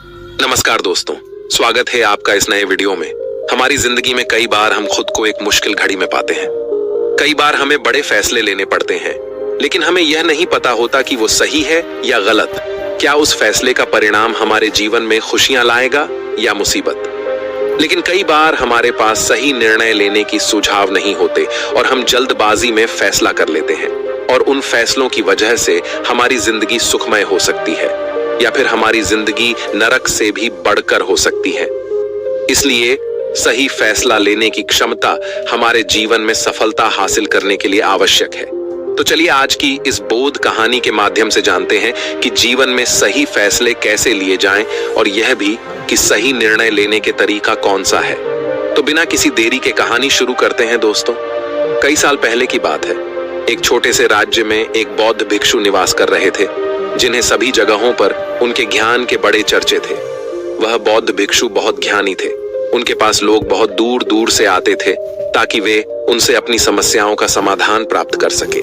नमस्कार दोस्तों, स्वागत है आपका इस नए वीडियो में। हमारी जिंदगी में कई बार हम खुद को एक मुश्किल घड़ी में पाते हैं। कई बार हमें बड़े फैसले लेने पड़ते हैं, लेकिन हमें यह नहीं पता होता कि वो सही है या गलत। क्या उस फैसले का परिणाम हमारे जीवन में खुशियां लाएगा या मुसीबत। लेकिन कई बार हमारे पास सही निर्णय लेने की सुझाव नहीं होते और हम जल्दबाजी में फैसला कर लेते हैं, और उन फैसलों की वजह से हमारी जिंदगी सुखमय हो सकती है या फिर हमारी जिंदगी नरक से भी बढ़कर हो सकती है। इसलिए सही फैसला लेने की क्षमता हमारे जीवन में सफलता हासिल करने के लिए आवश्यक है। तो चलिए आज की इस बोध कहानी के माध्यम से जानते हैं कि जीवन में सही फैसले कैसे लिए जाएं, और यह भी कि सही निर्णय लेने के तरीका कौन सा है। तो बिना किसी देरी के कहानी शुरू करते हैं दोस्तों। कई साल पहले की बात है। एक छोटे से राज्य में एक बौद्ध भिक्षु निवास कर रहे थे, जिन्हें सभी जगहों पर उनके ज्ञान के बड़े चर्चे थे। वह बौद्ध भिक्षु बहुत ज्ञानी थे। उनके पास लोग बहुत दूर दूर से आते थे ताकि वे उनसे अपनी समस्याओं का समाधान प्राप्त कर सके।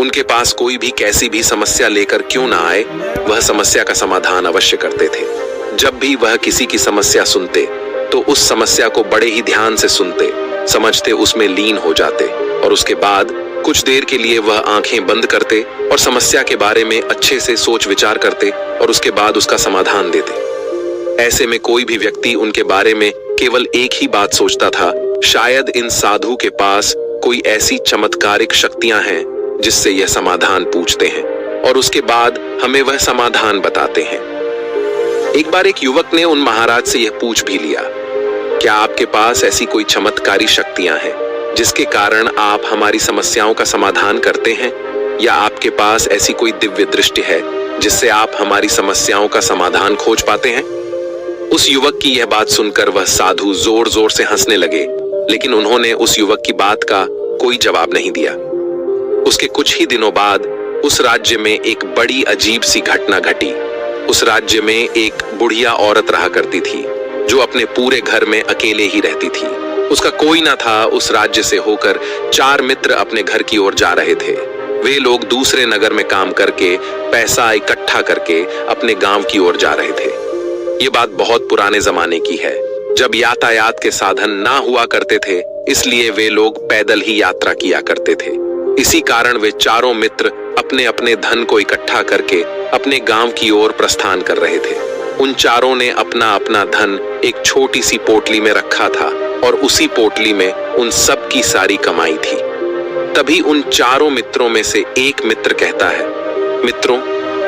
उनके पास कोई भी कैसी भी समस्या लेकर क्यों ना आए, वह समस्या का समाधान अवश्य करते थे। जब भी वह किसी की समस्या सुनते तो उस समस्या को बड़े ही ध्यान से सुनते, समझते, उसमें लीन हो जाते, और उसके बाद कुछ देर के लिए वह आंखें बंद करते और समस्या के बारे में अच्छे से सोच विचार करते और उसके बाद उसका समाधान देते। ऐसे में कोई भी व्यक्ति उनके बारे में केवल एक ही बात सोचता था, शायद इन साधु के पास कोई ऐसी चमत्कारिक शक्तियां हैं जिससे यह समाधान पूछते हैं और उसके बाद हमें वह समाधान बताते हैं। एक बार एक युवक ने उन महाराज से यह पूछ भी लिया, क्या आपके पास ऐसी कोई चमत्कारी शक्तियां हैं जिसके कारण आप हमारी समस्याओं का समाधान करते हैं, या आपके पास ऐसी कोई दिव्य दृष्टि है जिससे आप हमारी समस्याओं का समाधान खोज पाते हैं। उस युवक की यह बात सुनकर वह साधु जोर जोर से हंसने लगे, लेकिन उन्होंने उस युवक की बात का कोई जवाब नहीं दिया। उसके कुछ ही दिनों बाद उस राज्य में एक बड़ी अजीब सी घटना घटी। उस राज्य में एक बुढ़िया औरत रहा करती थी जो अपने पूरे घर में अकेले ही रहती थी। उसका कोई ना था। उस राज्य से होकर 4 मित्र अपने घर की ओर जा रहे थे। वे लोग दूसरे नगर में काम करके पैसा इकट्ठा करके अपने गांव की ओर जा रहे थे। ये बात बहुत पुराने जमाने की है, जब यातायात के साधन ना हुआ करते थे, इसलिए वे लोग पैदल ही यात्रा किया करते थे। इसी कारण वे चारों मित्र अपने अपने धन को इकट्ठा करके अपने गांव की ओर प्रस्थान कर रहे थे। उन चारों ने अपना अपना धन एक छोटी सी पोटली में रखा था और उसी पोटली में उन सब की सारी कमाई थी। तभी उन चारों मित्रों में से एक मित्र कहता है, मित्रों,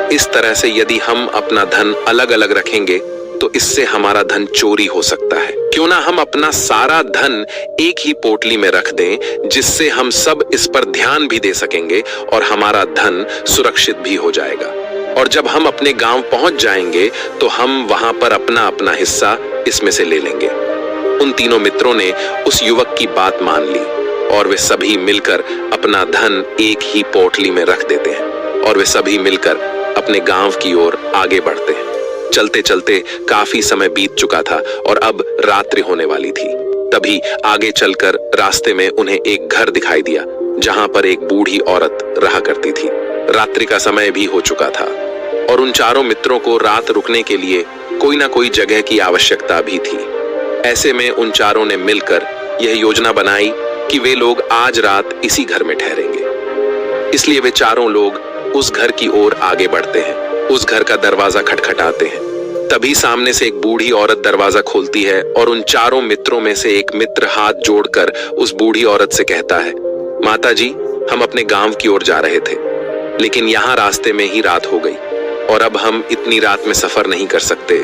इस तरह से यदि हम अपना धन अलग अलग रखेंगे तो इससे हमारा धन चोरी हो सकता है। क्यों ना हम अपना सारा धन एक ही पोटली में रख दें, जिससे हम सब इस पर ध्यान भी दे सकेंगे और हमारा धन सुरक्षित भी हो जाएगा। और जब हम अपने गांव पहुंच जाएंगे तो हम वहां पर अपना अपना हिस्सा इसमें से ले लेंगे। उन तीनों मित्रों ने उस युवक की बात मान ली और वे सभी मिलकर अपना धन एक ही पोटली में रख देते हैं और वे सभी मिलकर अपने गांव की ओर आगे बढ़ते हैं। चलते चलते काफी समय बीत चुका था और अब रात्रि होने वाली थी। तभी आगे चलकर रास्ते में उन्हें एक घर दिखाई दिया जहां पर एक बूढ़ी औरत रहा करती थी। रात्रि का समय भी हो चुका था और उन चारों मित्रों को रात रुकने के लिए कोई ना कोई जगह की आवश्यकता भी थी। ऐसे में उन चारों ने मिलकर यह योजना बनाई कि वे लोग आज रात इसी घर में ठहरेंगे। इसलिए वे चारों लोग उस घर की ओर आगे बढ़ते हैं। उस घर का दरवाजा खटखटाते हैं। तभी सामने से एक बूढ़ी औरत दरवाजा खोलती है और उन चारों मित्रों में से एक मित्र हाथ जोड़कर उस बूढ़ी औरत से कहता है, माता जी, हम अपने गांव की ओर जा रहे थे, लेकिन यहाँ रास्ते में ही रात हो गई और अब हम इतनी रात में सफर नहीं कर सकते।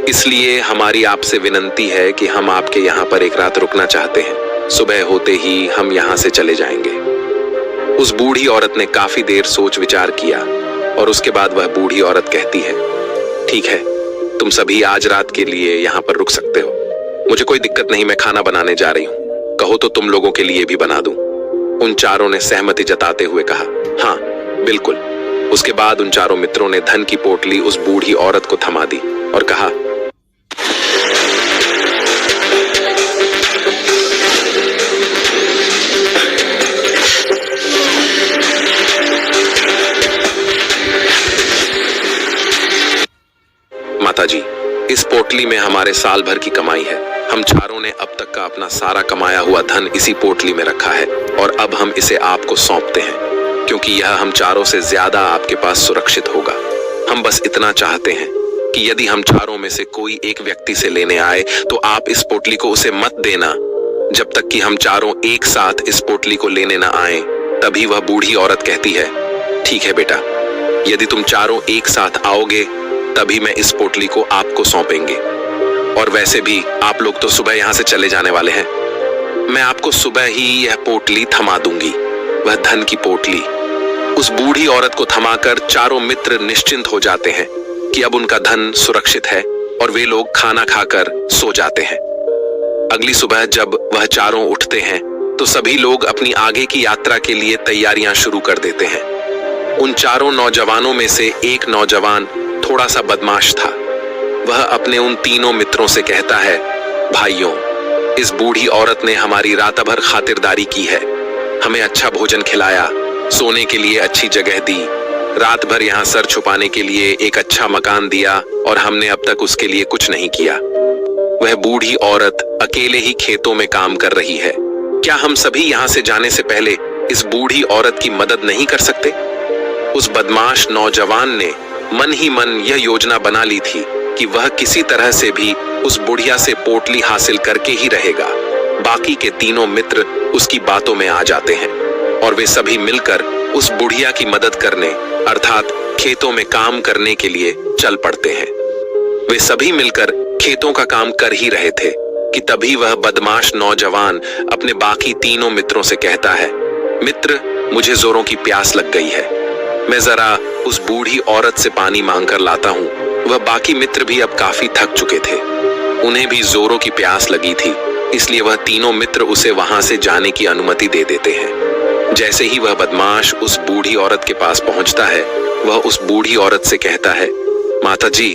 इसलिए हमारी आपसे विनंती है कि हम आपके यहाँ पर एक रात रुकना चाहते हैं। सुबह होते ही हम यहाँ से चले जाएंगे। उस बूढ़ी औरत ने काफी देर सोच विचार किया और उसके बाद वह बूढ़ी औरत कहती है, ठीक है, तुम सभी आज रात के लिए यहाँ पर रुक सकते हो। मुझे कोई दिक्कत नहीं, मैं खाना बनाने जा रही हूँ। कहो तो तुम लोगों के लिए भी बना दूं। उन चारों ने सहमति जताते हुए कहा, हाँ बिल्कुल। उसके बाद उन चारों मित्रों ने धन की पोटली उस बूढ़ी औरत को थमा दी और कहा, माताजी, इस पोटली में हमारे साल भर की कमाई है। हम चारों ने अब तक का अपना सारा कमाया हुआ धन इसी पोटली में रखा है और अब हम इसे आपको सौंपते हैं, क्योंकि यह हम चारों से ज्यादा आपके पास सुरक्षित होगा। हम बस इतना चाहते हैं कि यदि हम चारों में से कोई एक व्यक्ति से लेने आए तो आप इस पोटली को उसे मत देना जब तक कि हम चारों एक साथ इस पोटली को लेने न आए। तभी वह बूढ़ी औरत कहती है, ठीक है बेटा, यदि तुम चारों एक साथ आओगे तभी मैं इस पोटली को आपको सौंपेंगे। और वैसे भी आप लोग तो सुबह यहाँ से चले जाने वाले हैं। मैं आपको सुबह ही यह पोटली थमा दूंगी, वह धन की पोटली। उस बूढ़ी औरत को थमाकर चारों मित्र निश्चिंत हो जाते हैं कि अब उनका धन सुरक्षित है और वे लोग खाना खाकर सो जाते हैं। अगली सुबह जब वह चारों उठते हैं तो सभी लोग अपनी आगे की यात्रा के लिए तैयारियां शुरू कर देते हैं। उन चारों नौजवानों में से एक नौजवान थोड़ा सा बदमाश था। वह अपने उन तीनों मित्रों से कहता है, भाइयों, इस बूढ़ी औरत ने हमारी रात भर खातिरदारी की है, हमें अच्छा भोजन खिलाया, सोने के लिए अच्छी जगह दी, रात भर यहाँ सर छुपाने के लिए एक अच्छा मकान दिया और हमने अब तक उसके लिए कुछ नहीं किया। वह बूढ़ी औरत अकेले ही खेतों में काम कर रही है। क्या हम सभी यहाँ से जाने से पहले इस बूढ़ी औरत की मदद नहीं कर सकते? उस बदमाश नौजवान ने मन ही मन यह योजना बना ली थी कि वह किसी तरह से भी उस बुढ़िया से पोटली हासिल करके ही रहेगा। बाकी के तीनों मित्र उसकी बातों में आ जाते हैं और वे सभी मिलकर उस बुढ़िया की मदद करने अर्थात खेतों में काम करने के लिए चल पड़ते हैं। वे सभी मिलकर खेतों का काम कर ही रहे थे कि तभी वह बदमाश नौजवान अपने बाकी तीनों मित्रों से कहता है, मित्र, मुझे जोरों की प्यास लग गई है, मैं जरा उस बूढ़ी औरत से पानी मांगकर लाता हूँ। वह बाकी मित्र भी अब काफी थक चुके थे, उन्हें भी जोरों की प्यास लगी थी, इसलिए वह तीनों मित्र उसे वहां से जाने की अनुमति दे देते हैं। जैसे ही वह बदमाश उस बूढ़ी औरत के पास पहुंचता है, वह उस बूढ़ी औरत से कहता है, माता जी,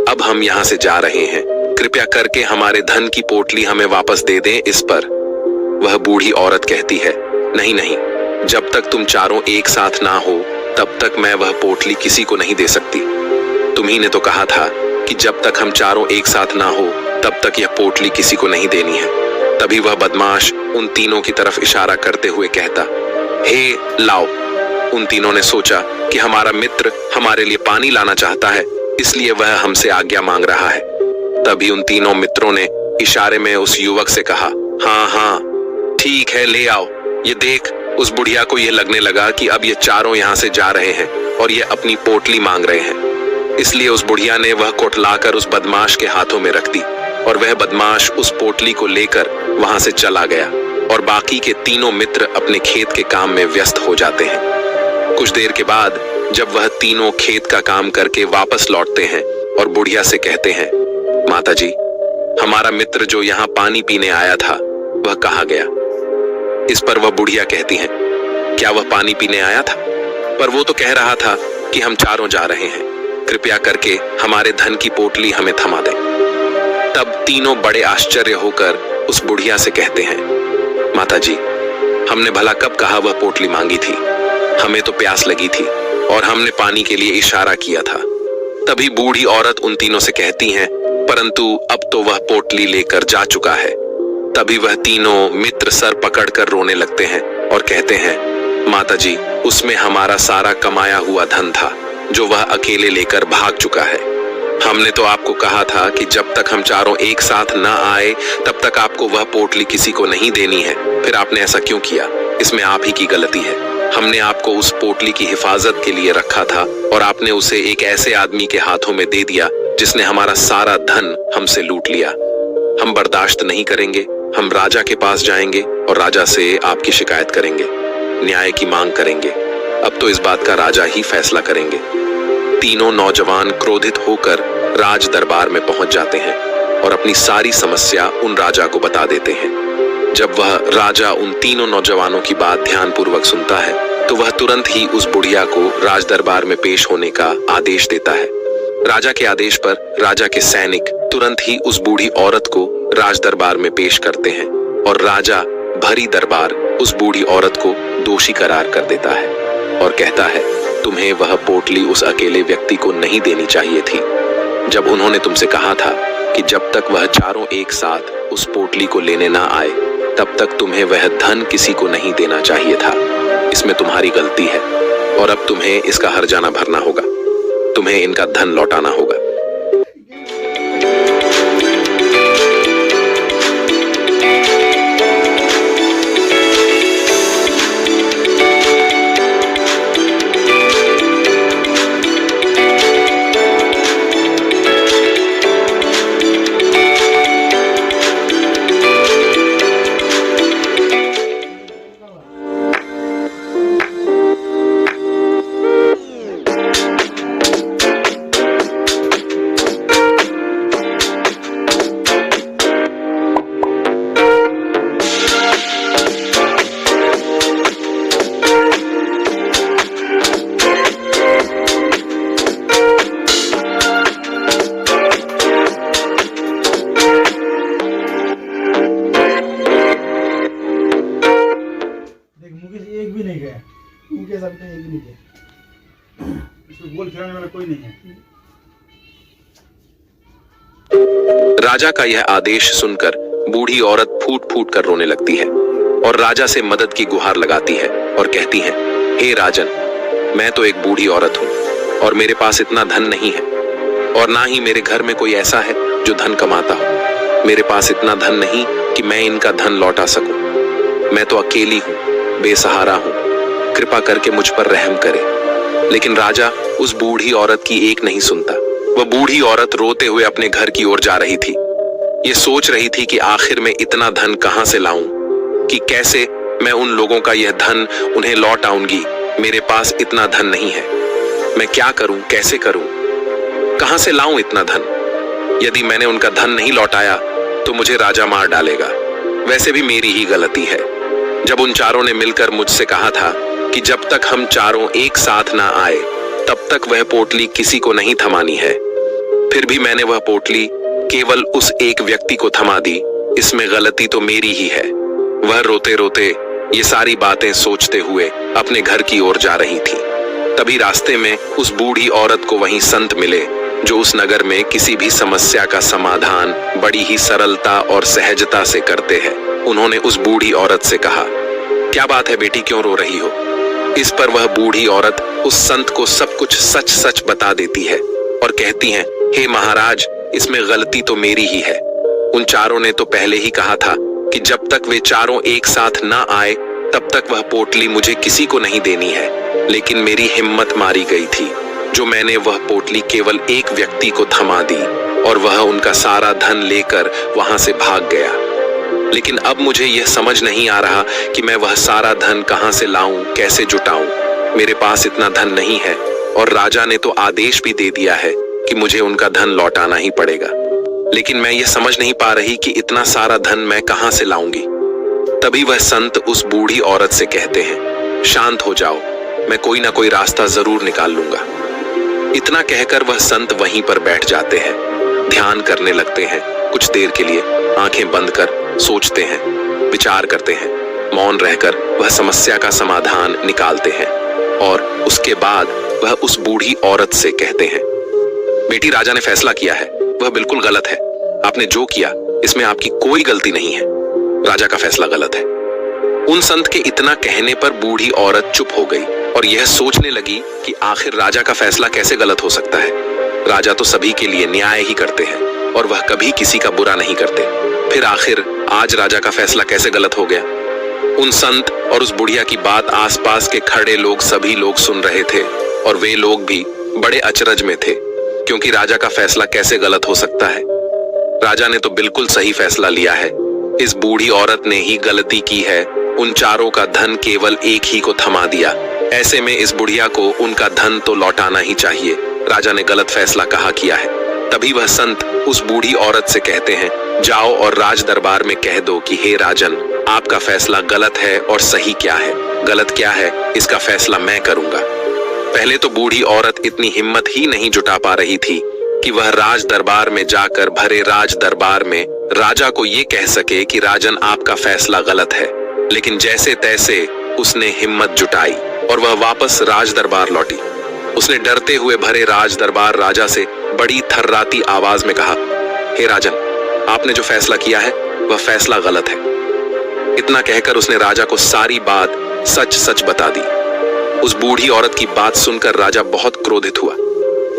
अब हम यहाँ से जा रहे हैं, कृपया करके हमारे धन की पोटली हमें वापस दे दें। इस पर वह बूढ़ी औरत कहती है, नहीं नहीं, जब तक तुम चारों एक साथ ना हो तब तक मैं वह पोटली किसी को नहीं दे सकती। तुम्ही ने तो कहा था कि जब तक हम चारों एक साथ ना हो तब तक यह पोटली किसी को नहीं देनी है। तभी वह बदमाश उन तीनों की तरफ इशारा करते हुए कहता, हे लाओ। उन तीनों ने सोचा कि हमारा मित्र हमारे लिए पानी लाना चाहता है, इसलिए वह हमसे आज्ञा मांग रहा है। तभी उन तीनों मित्रों ने इशारे में उस युवक से कहा, हाँ हाँ ठीक है, ले आओ। ये देख, उस बुढ़िया को यह लगने लगा कि अब ये चारों यहाँ से जा रहे हैं और ये अपनी पोटली मांग रहे हैं, इसलिए उस बुढ़िया ने वह कोटलाकर उस बदमाश के हाथों में रख दी और वह बदमाश उस पोटली को लेकर वहां से चला गया और बाकी के तीनों मित्र अपने खेत के काम में व्यस्त हो जाते हैं। कुछ देर के बाद जब वह तीनों खेत का काम करके वापस लौटते हैं और बुढ़िया से कहते हैं, माता जी, हमारा मित्र जो यहाँ पानी पीने आया था वह कहाँ गया? इस पर वह बुढ़िया कहती हैं, क्या वह पानी पीने आया था? पर वो तो कह रहा था कि हम चारों जा रहे हैं, कृपया करके हमारे धन की पोटली हमें थमा दें। तब तीनों बड़े आश्चर्य होकर उस बुढ़िया से कहते हैं, माता जी, हमने भला कब कहा वह पोटली मांगी थी? हमें तो प्यास लगी थी और हमने पानी के लिए इशारा किया था। तभी बूढ़ी औरत उन तीनों से कहती हैं, परंतु अब तो वह पोटली लेकर जा चुका है। तभी वह तीनों मित्र सर पकड़कर रोने लगते हैं और कहते हैं, माता जी, उसमें हमारा सारा कमाया हुआ धन था जो वह अकेले लेकर भाग चुका है। हमने तो आपको कहा था कि जब तक हम चारों एक साथ न आए तब तक आपको वह पोटली किसी को नहीं देनी है, फिर आपने ऐसा क्यों किया? इसमें आप ही की गलती है। हमने आपको उस पोटली की हिफाजत के लिए रखा था और आपने उसे एक ऐसे आदमी के हाथों में दे दिया जिसने हमारा सारा धन हमसे लूट लिया। हम बर्दाश्त नहीं करेंगे, हम राजा के पास जाएंगे और राजा से आपकी शिकायत करेंगे, न्याय की मांग करेंगे। अब तो इस बात का राजा ही फैसला करेंगे। तीनों नौजवान क्रोधित होकर राज दरबार में पहुंच जाते हैं और अपनी सारी समस्या उन राजा को बता देते हैं। जब वह राजा उन तीनों नौजवानों की बात ध्यानपूर्वक सुनता है तो वह तुरंत ही उस बुढ़िया को राज दरबार में पेश होने का आदेश देता है। राजा के आदेश पर राजा के सैनिक तुरंत ही उस बूढ़ी औरत को राज दरबार में पेश करते हैं और राजा भरी दरबार उस बूढ़ी औरत को दोषी करार कर देता है और कहता है, तुम्हें वह पोटली उस अकेले व्यक्ति को नहीं देनी चाहिए थी। जब उन्होंने तुमसे कहा था कि जब तक वह चारों एक साथ उस पोटली को लेने ना आए तब तक तुम्हें वह धन किसी को नहीं देना चाहिए था। इसमें तुम्हारी गलती है और अब तुम्हें इसका हर्जाना भरना होगा। तुम्हें इनका धन लौटाना होगा। एक भी नहीं गया, उनके साथ एक भी नहीं गया। इसमें गोल खिलाने वाला कोई नहीं है। राजा का यह आदेश सुनकर बूढ़ी औरत फूट फूट कर रोने लगती है और राजा से मदद की गुहार लगाती है और कहती है, हे राजन, मैं तो एक बूढ़ी औरत हूँ और मेरे पास इतना धन नहीं है और ना ही मेरे घर में कोई ऐसा है जो धन कमाता हो। मेरे पास इतना धन नहीं कि मैं इनका धन लौटा सकूं। मैं तो अकेली हूँ, बेसहारा हूँ, कृपा करके मुझ पर रहम करे। लेकिन राजा उस बूढ़ी औरत की एक नहीं सुनता। वह बूढ़ी औरत रोते हुए अपने घर की ओर जा रही थी। ये सोच रही थी कि आखिर में इतना धन कहां से लाऊं, कि कैसे मैं उन लोगों का यह धन उन्हें लौट आऊंगी। मेरे पास इतना धन नहीं है। मैं क्या करूं, कैसे करूं, कहां से लाऊं इतना धन? यदि मैंने उनका धन नहीं लौटाया तो मुझे राजा मार डालेगा। वैसे भी मेरी ही गलती है। जब उन चारों ने मिलकर मुझसे कहा था कि जब तक हम चारों एक साथ ना आए तब तक वह पोटली किसी को नहीं थमानी है, फिर भी मैंने वह पोटली केवल उस एक व्यक्ति को थमा दी। इसमें गलती तो मेरी ही है। वह रोते रोते ये सारी बातें सोचते हुए अपने घर की ओर जा रही थी। तभी रास्ते में उस बूढ़ी औरत को वहीं संत मिले जो उस नगर में किसी भी समस्या का समाधान बड़ी ही सरलता और सहजता से करते हैं। उन्होंने उस बूढ़ी औरत से कहा, क्या बात है बेटी, क्यों रो रही हो? इस पर वह बूढ़ी औरत उस संत को सब कुछ सच सच बता देती है और कहती है, हे महाराज, इसमें गलती तो मेरी ही है। उन चारों ने तो पहले ही कहा था कि जब तक वे चारों एक साथ ना आए तब तक वह पोटली मुझे किसी को नहीं देनी है। लेकिन मेरी हिम्मत मारी गई थी जो मैंने वह पोटली केवल एक व्यक्ति को थमा दी और वह उनका सारा धन लेकर वहां से भाग गया। लेकिन अब मुझे यह समझ नहीं आ रहा कि मैं वह सारा धन कहां से लाऊं, कैसे जुटाऊं। मेरे पास इतना धन नहीं है और राजा ने तो आदेश भी दे दिया है कि मुझे उनका धन लौटाना ही पड़ेगा। लेकिन मैं ये समझ नहीं पा रही कि इतना सारा धन मैं कहां से लाऊंगी। तभी वह संत उस बूढ़ी औरत से कहते हैं, शांत हो जाओ, मैं कोई ना कोई रास्ता जरूर निकाल लूंगा। इतना कहकर वह संत वहीं पर बैठ जाते हैं, ध्यान करने लगते हैं। कुछ देर के लिए आंखें बंद कर सोचते हैं, विचार करते हैं। मौन रहकर वह समस्या का समाधान निकालते हैं और उसके बाद वह उस बूढ़ी औरत से कहते हैं, बेटी, राजा ने फैसला किया है, वह बिल्कुल गलत है। आपने जो किया इसमें आपकी कोई गलती नहीं है। राजा का फैसला गलत है। उन संत के इतना कहने पर बूढ़ी औरत चुप हो गई और यह सोचने लगी कि आखिर राजा का फैसला कैसे गलत हो सकता है। राजा तो सभी के लिए न्याय ही करते हैं और वह कभी किसी का बुरा नहीं करते। फिर आखिर आज राजा का फैसला कैसे गलत हो गया? उन संत और उस बुढ़िया की बात आसपास के खड़े लोग सभी लोग सुन रहे थे और वे लोग भी बड़े अचरज में थे, क्योंकि राजा का फैसला कैसे गलत हो सकता है। राजा ने तो बिल्कुल सही फैसला लिया है। इस बूढ़ी औरत ने ही गलती की है, उन चारों का धन केवल एक ही को थमा दिया। ऐसे में इस बुढ़िया को उनका धन तो लौटाना ही चाहिए। राजा ने गलत फैसला कहाँ किया है। तभी वह संत उस बूढ़ी औरत से कहते हैं, जाओ और राज दरबार में कह दो कि हे राजन, आपका फैसला गलत है और सही क्या है, गलत क्या है, इसका फैसला मैं करूंगा। पहले तो बूढ़ी औरत इतनी हिम्मत ही नहीं जुटा पा रही थी कि वह राज दरबार में जाकर भरे राज दरबार में राजा को ये कह सके कि राजन, आपका फैसला गलत है। लेकिन जैसे तैसे उसने हिम्मत जुटाई और वह वापस राज दरबार लौटी। उसने डरते हुए भरे राज दरबार राजा से बड़ी थर्राती आवाज में कहा, हे राजन, आपने जो फैसला किया है वह फैसला गलत है। इतना कहकर उसने राजा को सारी बात सच सच बता दी। उस बूढ़ी औरत की बात सुनकर राजा बहुत क्रोधित हुआ।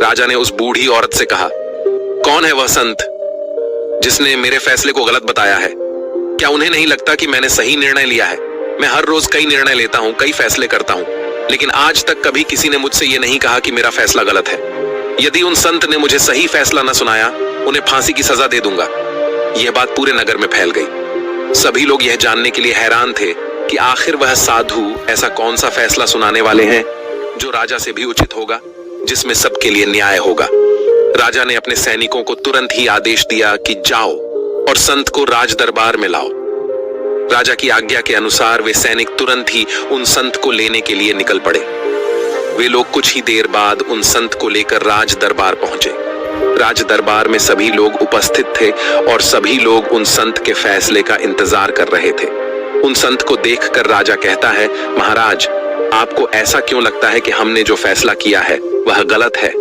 राजा ने उस बूढ़ी औरत से कहा, कौन है वह संत जिसने मेरे फैसले को गलत बताया है? क्या उन्हें नहीं लगता कि मैंने सही निर्णय लिया है? मैं हर रोज कई निर्णय लेता हूं, कई फैसले करता हूं, लेकिन आज तक कभी किसी ने मुझसे यह नहीं कहा कि मेरा फैसला गलत है। यदि उन संत ने मुझे सही फैसला न सुनाया, उन्हें फांसी की सजा दे दूंगा। यह बात पूरे नगर में फैल गई। सभी लोग यह जानने के लिए हैरान थे कि आखिर वह साधु ऐसा कौन सा फैसला सुनाने वाले हैं जो राजा से भी उचित होगा, जिसमें सबके लिए न्याय होगा। राजा ने अपने सैनिकों को तुरंत ही आदेश दिया कि जाओ और संत को राज दरबार में लाओ। राजा की आज्ञा के अनुसार वे सैनिक तुरंत ही उन संत को लेने के लिए निकल पड़े। वे लोग कुछ ही देर बाद उन संत को लेकर राज दरबार पहुंचे। राज दरबार में सभी लोग उपस्थित थे और सभी लोग उन संत के फैसले का इंतजार कर रहे थे। उन संत को देखकर राजा कहता है, महाराज, आपको ऐसा क्यों लगता है कि हमने जो फैसला किया है वह गलत है?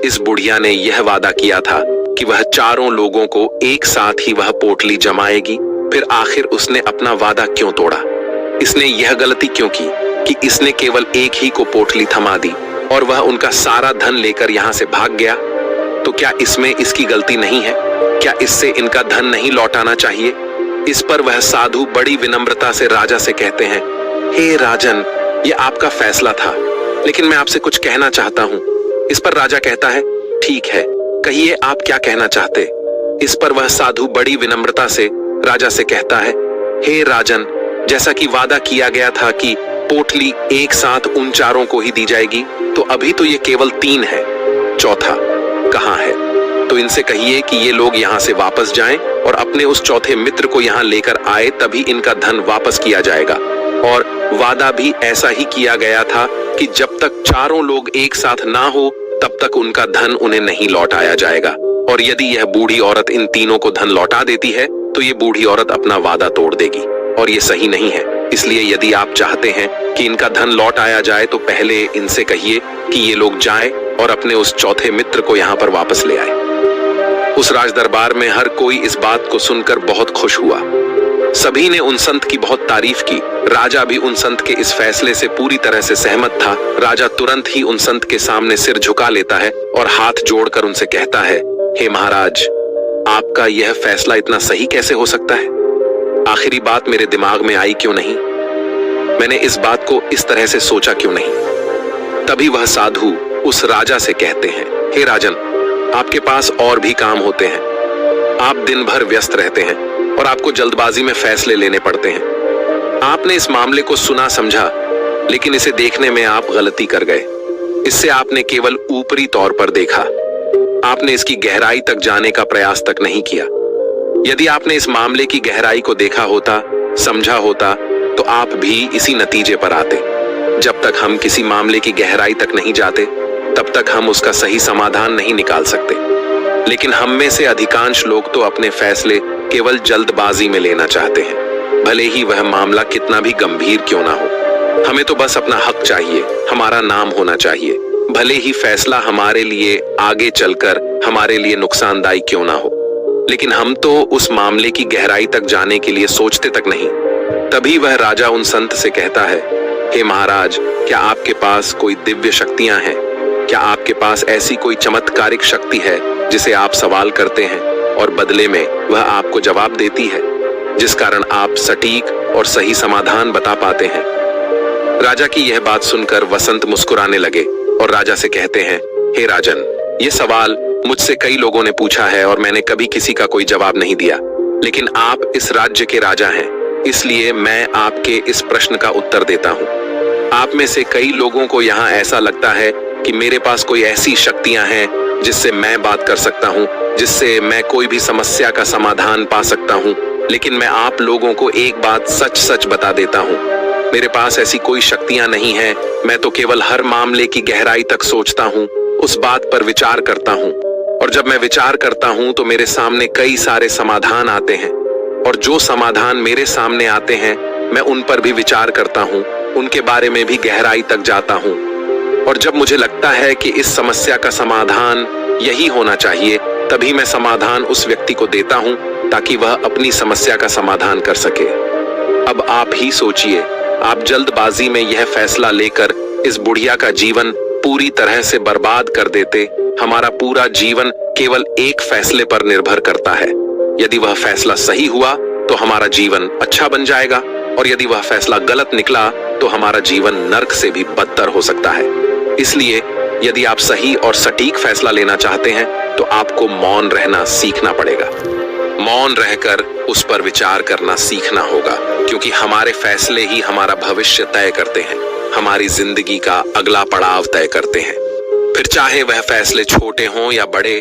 इस बुढ़िया ने यह वादा किया था कि वह चारों लोगों को एक साथ ही वह पोटली जमाएगी, फिर आखिर उसने अपना वादा क्यों तोड़ा? इसने यह गलती क्यों की कि इसने केवल एक ही को पोटली थमा दी और वह उनका सारा धन लेकर यहाँ से भाग गया? तो क्या इसमें इसकी गलती नहीं है? क्या इससे इनका धन नहीं लौटाना चाहिए? इस पर वह साधु बड़ी विनम्रता से राजा से कहते हैं, हे राजन, यह आपका फैसला था, लेकिन मैं आपसे कुछ कहना चाहता हूँ। इस पर राजा कहता है, ठीक है, कहिए आप क्या कहना चाहते? इस पर वह साधु बड़ी विनम्रता से राजा से कहता है, हे राजन, जैसा कि वादा किया गया था कि पोटली एक साथ उन चारों को ही दी जाएगी, तो अभी तो ये केवल 3 है, चौथा कहाँ है? तो इनसे कहिए कि ये लोग यहाँ से वापस जाएं और अपने उस चौथे मित्र को यहाँ लेकर आए, तभी इनका धन वापस किया जाएगा। और वादा भी ऐसा ही किया गया था कि जब तक चारों लोग एक साथ ना हो तब तक उनका धन उन्हें नहीं लौटाया जाएगा। और यदि यह बूढ़ी औरत इन तीनों को धन लौटा देती है तो ये बूढ़ी औरत अपना वादा तोड़ देगी और ये सही नहीं है। इसलिए यदि आप चाहते हैं कि इनका धन लौट आया जाए तो पहले इनसे कहिए कि ये लोग जाएं और अपने उस चौथे मित्र को यहाँ पर वापस ले आए। उस राज दरबार में हर कोई इस बात को सुनकर बहुत खुश हुआ। सभी ने उन संत की बहुत तारीफ की। राजा भी उन संत के इस फैसले से पूरी तरह से सहमत था। राजा तुरंत ही उन संत के सामने सिर झुका लेता है और हाथ जोड़कर उनसे कहता है, हे महाराज, आपका यह फैसला इतना सही कैसे हो सकता है? आखिरी बात मेरे दिमाग में आई क्यों नहीं? मैंने इस बात को इस तरह से सोचा क्यों नहीं? तभी वह साधु उस राजा से कहते हैं, हे राजन, आपके पास और भी काम होते हैं। आप दिन भर व्यस्त रहते हैं और आपको जल्दबाजी में फैसले लेने पड़ते हैं। आपने इस मामले को सुना समझा, लेकिन इसे देखने में आप गलती कर गए। इससे आपने केवल ऊपरी तौर पर देखा। आपने इसकी गहराई तक जाने का प्रयास तक नहीं किया। यदि आपने इस मामले की गहराई को देखा होता, समझा होता, तो आप भी इसी नतीजे पर आते। जब तक हम किसी मामले की गहराई तक नहीं जाते, तब तक हम उसका सही समाधान नहीं निकाल सकते। लेकिन हम में से अधिकांश लोग तो अपने फैसले केवल जल्दबाजी में लेना चाहते हैं, भले ही वह मामला कितना भी गंभीर क्यों ना हो। हमें तो बस अपना हक चाहिए, हमारा नाम होना चाहिए, भले ही फैसला हमारे लिए आगे चलकर हमारे लिए नुकसानदायी क्यों ना हो। लेकिन हम तो उस मामले की गहराई तक जाने के लिए सोचते तक नहीं। तभी वह राजा उन संत से कहता है, हे महाराज, क्या आपके पास कोई दिव्य शक्तियां हैं? क्या आपके पास ऐसी कोई चमत्कारिक शक्ति है जिसे आप सवाल करते हैं और बदले में वह आपको जवाब देती है, जिस कारण आप सटीक और सही समाधान बता पाते हैं? राजा की यह बात सुनकर वसंत मुस्कुराने लगे और राजा से कहते हैं, हे राजन, ये सवाल मुझसे कई लोगों ने पूछा है और मैंने कभी किसी का कोई जवाब नहीं दिया, लेकिन आप इस राज्य के राजा हैं, इसलिए मैं आपके इस प्रश्न का उत्तर देता हूँ। आप में से कई लोगों को यहाँ ऐसा लगता है कि मेरे पास कोई ऐसी शक्तियां हैं जिससे मैं बात कर सकता हूँ, जिससे मैं कोई भी समस्या का समाधान पा सकता हूँ। लेकिन मैं आप लोगों को एक बात सच सच बता देता हूँ, मेरे पास ऐसी कोई शक्तियां नहीं हैं। मैं तो केवल हर मामले की गहराई तक सोचता हूँ, उस बात पर विचार करता हूँ, और जब मैं विचार करता हूँ तो मेरे सामने कई सारे समाधान आते हैं, और जो समाधान मेरे सामने आते हैं मैं उन पर भी विचार करता हूँ, उनके बारे में भी गहराई तक जाता हूँ। और जब मुझे लगता है कि इस समस्या का समाधान यही होना चाहिए, तभी मैं समाधान उस व्यक्ति को देता हूं ताकि वह अपनी समस्या का समाधान कर सके। अब आप ही सोचिए, आप जल्दबाजी में यह फैसला लेकर इस बुढ़िया का जीवन पूरी तरह से बर्बाद कर देते। हमारा पूरा जीवन केवल एक फैसले पर निर्भर करता है। यदि वह फैसला सही हुआ तो हमारा जीवन अच्छा बन जाएगा, और यदि वह फैसला गलत निकला तो हमारा जीवन नर्क से भी बदतर हो सकता है। इसलिए यदि आप सही और सटीक फैसला लेना चाहते हैं तो आपको मौन रहना सीखना पड़ेगा। मौन रहकर उस पर विचार करना सीखना होगा, क्योंकि हमारे फैसले ही हमारा भविष्य तय करते हैं, हमारी जिंदगी का अगला पड़ाव तय करते हैं। फिर चाहे वह फैसले छोटे हों या बड़े,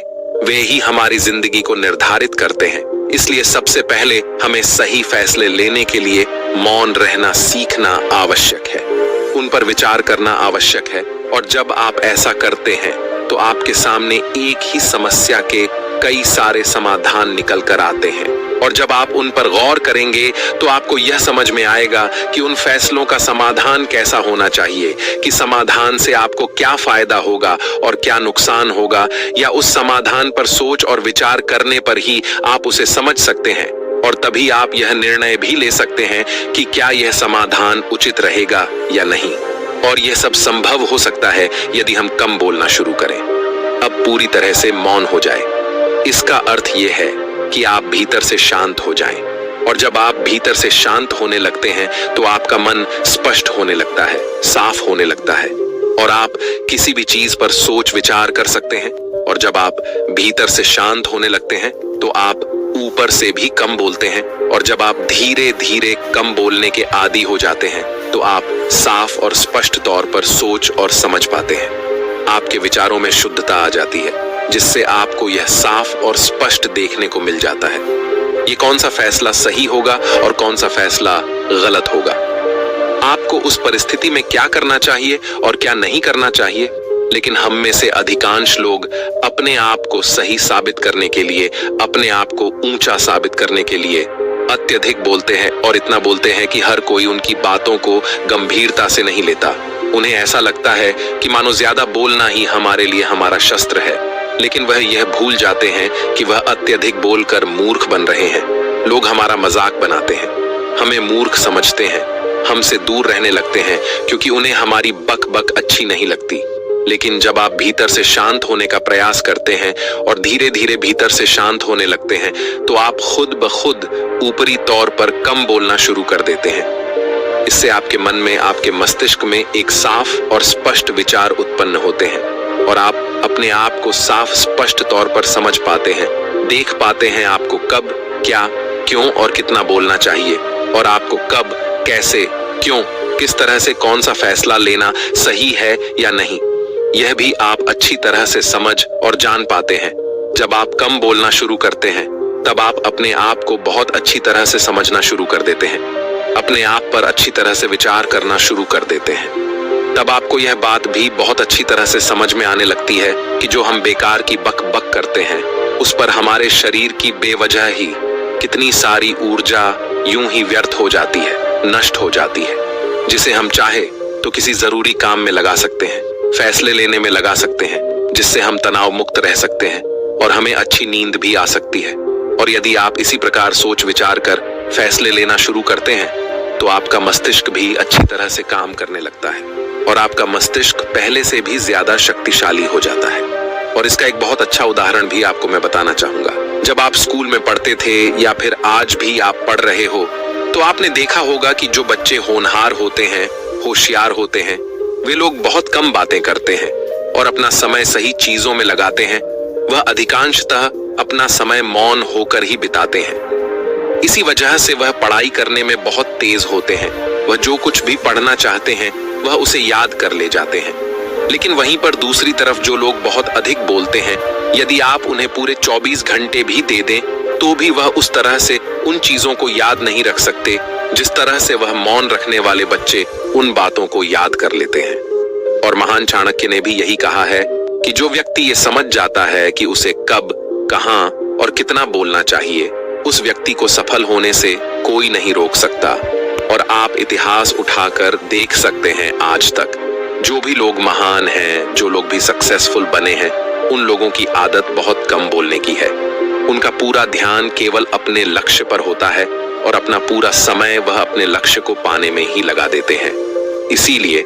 वे ही हमारी जिंदगी को निर्धारित करते हैं। इसलिए सबसे पहले हमें सही फैसले लेने के लिए मौन रहना सीखना आवश्यक है, उन पर विचार करना आवश्यक है। और जब आप ऐसा करते हैं तो आपके सामने एक ही समस्या के कई सारे समाधान निकल कर आते हैं, और जब आप उन पर गौर करेंगे तो आपको यह समझ में आएगा कि उन फैसलों का समाधान कैसा होना चाहिए, कि समाधान से आपको क्या फायदा होगा और क्या नुकसान होगा, या उस समाधान पर सोच और विचार करने पर ही आप उसे समझ सकते हैं, और तभी आप यह निर्णय भी ले सकते हैं कि क्या यह समाधान उचित रहेगा या नहीं। और यह सब संभव हो सकता है यदि हम कम बोलना शुरू करें, अब पूरी तरह से मौन हो जाए। इसका अर्थ यह है कि आप भीतर से शांत हो जाएं, और जब आप भीतर से शांत होने लगते हैं तो आपका मन स्पष्ट होने लगता है, साफ होने लगता है, और आप किसी भी चीज पर सोच विचार कर सकते हैं। और जब आप भीतर से शांत होने लगते हैं तो आप ऊपर से भी कम बोलते हैं, और जब आप धीरे धीरे कम बोलने के आदी हो जाते हैं तो आप साफ और स्पष्ट तौर पर सोच और समझ पाते हैं। आपके विचारों में शुद्धता आ जाती है, जिससे आपको यह साफ और स्पष्ट देखने को मिल जाता है ये कौन सा फैसला सही होगा और कौन सा फैसला गलत होगा। आपको उस परिस्थिति में क्या करना चाहिए और क्या नहीं करना चाहिए। लेकिन हम में से अधिकांश लोग अपने आप को सही साबित करने के लिए, अपने आप को ऊंचा साबित करने के लिए अत्यधिक बोलते हैं, और इतना बोलते हैं कि हर कोई उनकी बातों को गंभीरता से नहीं लेता। उन्हें ऐसा लगता है कि मानो ज्यादा बोलना ही हमारे लिए हमारा शस्त्र है, लेकिन वह यह भूल जाते हैं कि वह अत्यधिक बोलकर मूर्ख बन रहे हैं। लोग हमारा मजाक बनाते हैं, हमें मूर्ख समझते हैं, हमसे दूर रहने लगते हैं क्योंकि उन्हें हमारी बक बक अच्छी नहीं लगती। लेकिन जब आप भीतर से शांत होने का प्रयास करते हैं और धीरे धीरे भीतर से शांत होने लगते हैं तो आप खुद ब खुद ऊपरी तौर पर कम बोलना शुरू कर देते हैं। इससे आपके मन में, आपके मस्तिष्क में एक साफ और स्पष्ट विचार उत्पन्न होते हैं, और आप अपने आप को साफ स्पष्ट तौर पर समझ पाते हैं, देख पाते हैं आपको कब, क्या, क्यों और कितना बोलना चाहिए, और आपको कब, कैसे, क्यों, किस तरह से कौन सा फैसला लेना सही है या नहीं, यह भी आप अच्छी तरह से समझ और जान पाते हैं। जब आप कम बोलना शुरू करते हैं तब आप अपने आप को बहुत अच्छी तरह से समझना शुरू कर देते हैं, अपने आप पर अच्छी तरह से विचार करना शुरू कर देते हैं। तब आपको यह बात भी बहुत अच्छी तरह से समझ में आने लगती है कि जो हम बेकार की बक बक करते हैं उस पर हमारे शरीर की बेवजह ही कितनी सारी ऊर्जा यूं ही व्यर्थ हो जाती है, नष्ट हो जाती है, जिसे हम चाहे तो किसी जरूरी काम में लगा सकते हैं, फैसले लेने में लगा सकते हैं, जिससे हम तनाव मुक्त रह सकते हैं और हमें अच्छी नींद भी आ सकती है। और यदि आप इसी प्रकार सोच विचार कर फैसले लेना शुरू करते हैं तो आपका मस्तिष्क भी अच्छी तरह से काम करने लगता है, और आपका मस्तिष्क पहले से भी ज्यादा शक्तिशाली हो जाता है। और इसका एक बहुत अच्छा उदाहरण भी आपको मैं बताना चाहूंगा। जब आप स्कूल में पढ़ते थे या फिर आज भी आप पढ़ रहे हो तो आपने देखा होगा कि जो बच्चे होनहार होते हैं, होशियार होते हैं, वे लोग बहुत कम बातें करते हैं और अपना समय सही चीजों में लगाते हैं। वह अधिकांशतः अपना समय मौन होकर ही बिताते हैं। इसी वजह से वह पढ़ाई करने में बहुत तेज होते हैं। वह जो कुछ भी पढ़ना चाहते हैं वह उसे याद कर ले जाते हैं। लेकिन वहीं पर दूसरी तरफ जो लोग बहुत अधिक बोलते हैं, यदि आप उन्हें पूरे 24 घंटे भी दे दें तो भी वह उस तरह से उन चीजों को याद नहीं रख सकते जिस तरह से वह मौन रखने वाले बच्चे उन बातों को याद कर लेते हैं। और महान चाणक्य ने भी यही कहा है कि जो व्यक्ति ये समझ जाता है कि उसे कब, कहां और कितना बोलना चाहिए, उस व्यक्ति को सफल होने से कोई नहीं रोक सकता। और आप इतिहास उठाकर देख सकते हैं, आज तक जो भी लोग महान हैं, जो लोग भी सक्सेसफुल बने हैं, उन लोगों की आदत बहुत कम बोलने की है। उनका पूरा ध्यान केवल अपने लक्ष्य पर होता है और अपना पूरा समय वह अपने लक्ष्य को पाने में ही लगा देते हैं। इसीलिए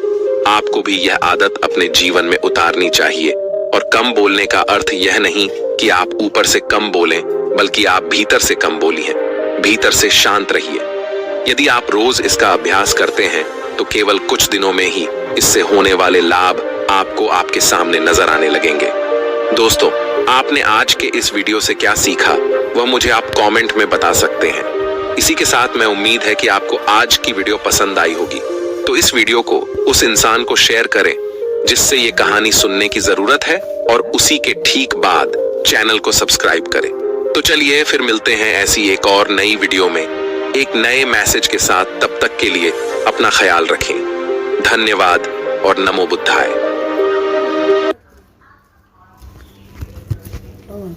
आपको भी यह आदत अपने जीवन में उतारनी चाहिए। और कम बोलने का अर्थ यह नहीं कि आप ऊपर से कम बोलें, बल्कि आप भीतर से कम बोलिए, भीतर से शांत रहिए। यदि आप रोज इसका अभ्यास करते हैं तो केवल कुछ दिनों में ही इससे होने वाले लाभ आपको आपके सामने नजर आने लगेंगे। दोस्तों, आपने आज के इस वीडियो से क्या सीखा वह मुझे आप कमेंट में बता सकते हैं। इसी के साथ मैं उम्मीद है कि आपको आज की वीडियो पसंद आई होगी, तो इस वीडियो को उस इंसान को शेयर करें जिससे ये कहानी सुनने की जरूरत है, और उसी के ठीक बाद चैनल को सब्सक्राइब करें। तो चलिए फिर मिलते हैं ऐसी एक और नई वीडियो में एक नए मैसेज के साथ। तब तक के लिए अपना ख्याल रखें। धन्यवाद और नमो बुद्धाय। Oh,